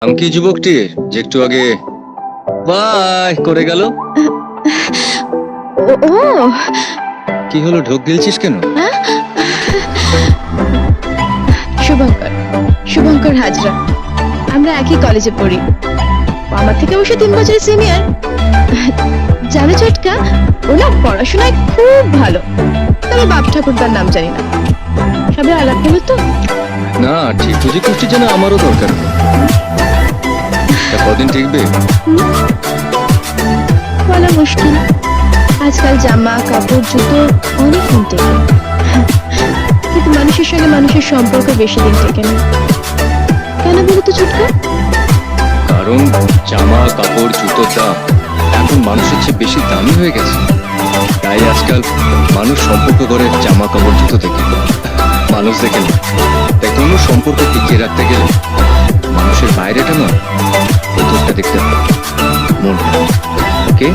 আমি কি যুবকটি যে একটু আগে বাই করে গেল? ও কি হলো, ঢোক গিলছিস কেন? শুভঙ্কর, শুভঙ্কর হাজরা। আমরা একই কলেজে পড়ি। ও আমার থেকে অবশ্য 3 বছরের সিনিয়র। জানো চটকা, ও না পড়াশোনায় খুব ভালো, তবে বাপ ঠাকুরদার নাম জানি না। সবে আলাপ হলো তো। না, ঠিক বুঝে কুষ্টি যেন আমারও দরকার নেই। তা কদিন টিকবে? বলা মুশকিল। আজকাল জামা কাপড় জুতো অনেক দিন টেকে, কিন্তু মানুষের সঙ্গে মানুষের সম্পর্ক বেশি দিন টেকে না। কেন বলো তো চটকা? কারণ জামা কাপড় জুতোর দাম এখন মানুষের চেয়ে বেশি দামি হয়ে গেছে। তাই আজকাল মানুষ সম্পর্ক করে জামা কাপড় জুতো থেকে, মানুষ দেখে না। তাই কোনো সম্পর্ক টিকিয়ে রাখতে গেলে মানুষের বাইরেটা নয়, ভেতরটা দেখতে হবে, মনটা। ওকে?